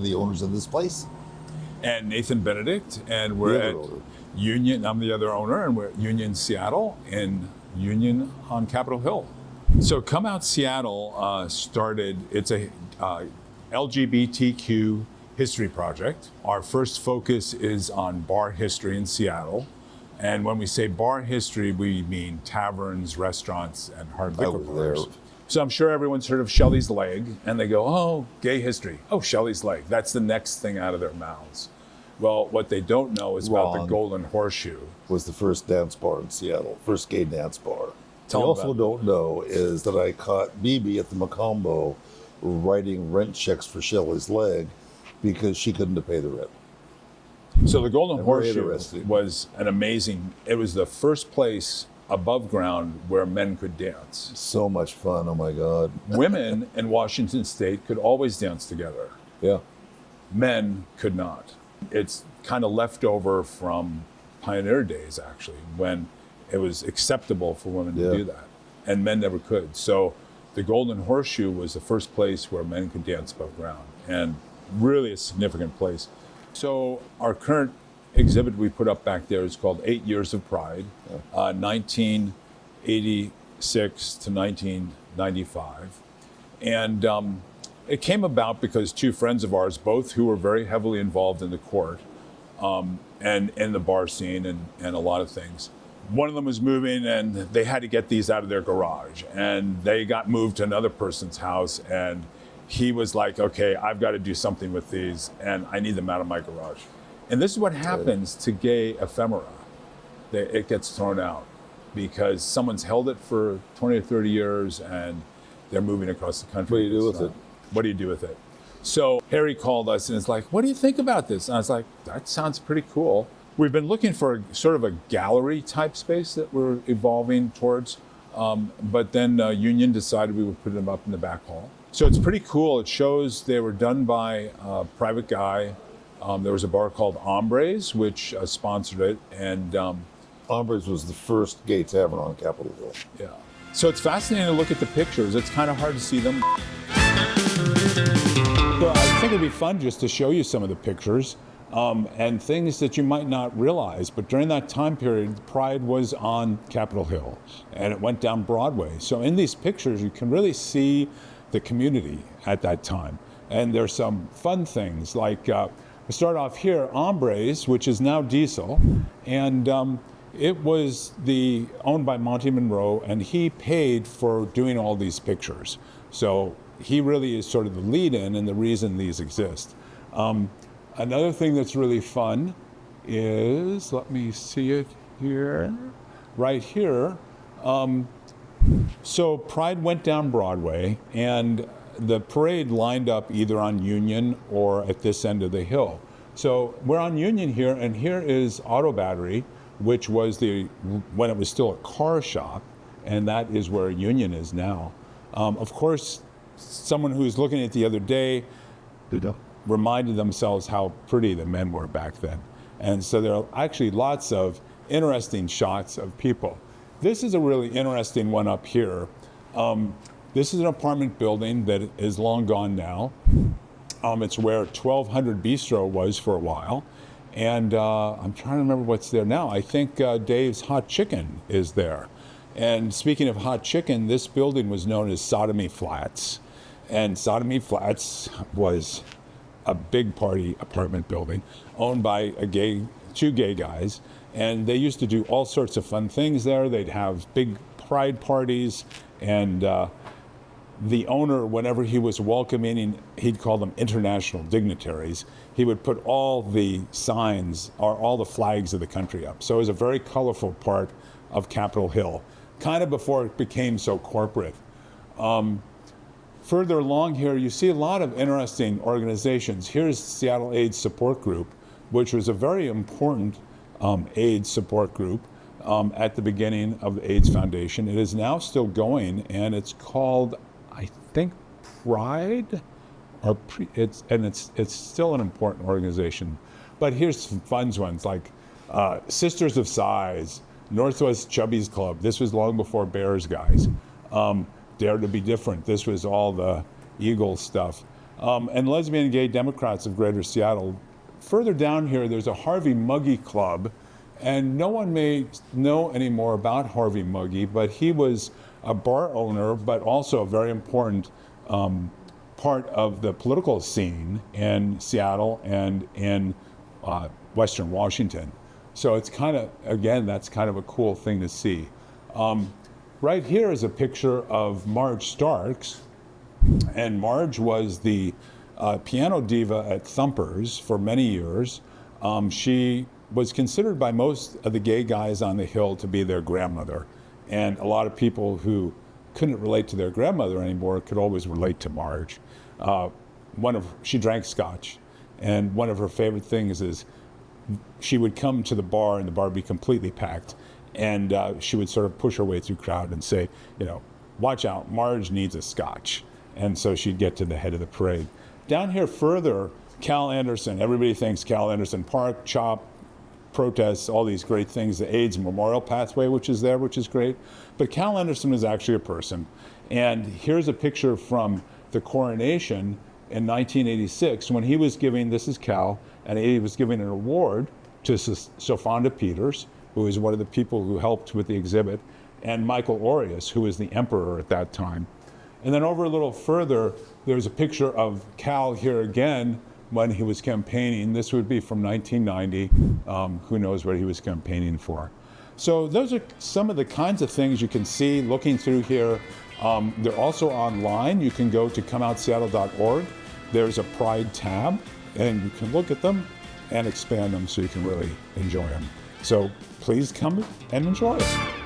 of the owners of this place. And Nathan Benedict, and we're The other at owner. Union. I'm the other owner, and we're at Union, Seattle, and Union on Capitol Hill. So Come Out Seattle started. It's a LGBTQ history project. Our first focus is on bar history in Seattle. And when we say bar history, we mean taverns, restaurants, and hard liquor was bars. there. So I'm sure everyone's heard of Shelly's Leg, and they go, oh, gay history. Oh, Shelly's Leg. That's the next thing out of their mouths. Well, what they don't know is about the Wrong. Golden Horseshoe. Was the first dance bar in Seattle, first gay dance bar. Tell What 'em you also about don't know is that I caught BB at the Macombo writing rent checks for Shelly's Leg because she couldn't pay the rent. So the Golden Very Horseshoe interesting. was an amazing, it was the first place above ground where men could dance. So much fun, oh my God. Women in Washington State could always dance together. Yeah. Men could not. It's kind of left over from pioneer days, actually, when it was acceptable for women Yeah. to do that, and men never could. So the Golden Horseshoe was the first place where men could dance above ground, and really a significant place. So our current exhibit we put up back there is called 8 Years of Pride, 1986 to 1995. And it came about because two friends of ours, both who were very heavily involved in the court and in the bar scene and a lot of things. One of them was moving, and they had to get these out of their garage, and they got moved to another person's house, and he was like, okay, I've got to do something with these, and I need them out of my garage. And this is what happens to gay ephemera. It gets thrown out because someone's held it for 20 or 30 years, and they're moving across the country. What do you do with it? What do you do with it? So Harry called us and is like, what do you think about this? And I was like, that sounds pretty cool. We've been looking for sort of a gallery type space that we're evolving towards. But then Union decided we would put them up in the back hall. So it's pretty cool. It shows they were done by a private guy. There was a bar called Hombres, which sponsored it. And Hombres was the first gay tavern on Capitol Hill. yeah. So it's fascinating to look at the pictures. It's kind of hard to see them. So I think it'd be fun just to show you some of the pictures and things that you might not realize. But during that time period, Pride was on Capitol Hill, and it went down Broadway. So in these pictures, you can really see the community at that time. And there's some fun things like, we start off here, Hombres, which is now Diesel, and it was owned by Monty Monroe, and he paid for doing all these pictures. So he really is sort of the lead-in and the reason these exist. Another thing that's really fun is, let me see it here, right here. So Pride went down Broadway, and the parade lined up either on Union or at this end of the hill. So we're on Union here, and here is Auto Battery, which was when it was still a car shop, and that is where Union is now. Of course, someone who was looking at it the other day reminded themselves how pretty the men were back then. And so there are actually lots of interesting shots of people. This is a really interesting one up here. This is an apartment building that is long gone now. It's where 1200 Bistro was for a while. And I'm trying to remember what's there now. I think Dave's Hot Chicken is there. And speaking of hot chicken, this building was known as Sodomy Flats. And Sodomy Flats was a big party apartment building owned by two gay guys. And they used to do all sorts of fun things there. They'd have big pride parties, and the owner, whenever he was welcoming, he'd call them international dignitaries, he would put all the signs or all the flags of the country up. So it was a very colorful part of Capitol Hill, kind of before it became so corporate. Further along here, you see a lot of interesting organizations. Here's Seattle AIDS Support Group, which was a very important AIDS support group at the beginning of the AIDS Foundation. It is now still going, and it's called, I think, Pride, it's still an important organization. But here's some fun ones like Sisters of Size, Northwest Chubby's Club. This was long before Bears guys. Dare to Be Different. This was all the Eagle stuff. and lesbian and gay Democrats of Greater Seattle. Further down here, there's a Harvey Muggy Club, and no one may know anymore about Harvey Muggy, but he was a bar owner, but also a very important part of the political scene in Seattle and in Western Washington. So it's kind of, again, that's kind of a cool thing to see. Right here is a picture of Marge Starks, and Marge was the piano diva at Thumpers for many years. She was considered by most of the gay guys on the Hill to be their grandmother, and a lot of people who couldn't relate to their grandmother anymore could always relate to Marge. She drank scotch, and one of her favorite things is she would come to the bar and the bar would be completely packed, and she would sort of push her way through the crowd and say, watch out, Marge needs a scotch. And so she'd get to the head of the parade. Down here further, Cal Anderson. Everybody thinks Cal Anderson Park, CHOP, protests, all these great things, the AIDS Memorial Pathway, which is there, which is great. But Cal Anderson is actually a person. And here's a picture from the coronation in 1986 when he was giving, this is Cal, and he was giving an award to Sofonda Peters, who is one of the people who helped with the exhibit, and Michael Aureus, who was the emperor at that time. And then over a little further, there's a picture of Cal here again when he was campaigning. This would be from 1990. Who knows what he was campaigning for. So those are some of the kinds of things you can see looking through here. They're also online. You can go to comeoutseattle.org. There's a Pride tab, and you can look at them and expand them so you can really enjoy them. So please come and enjoy it.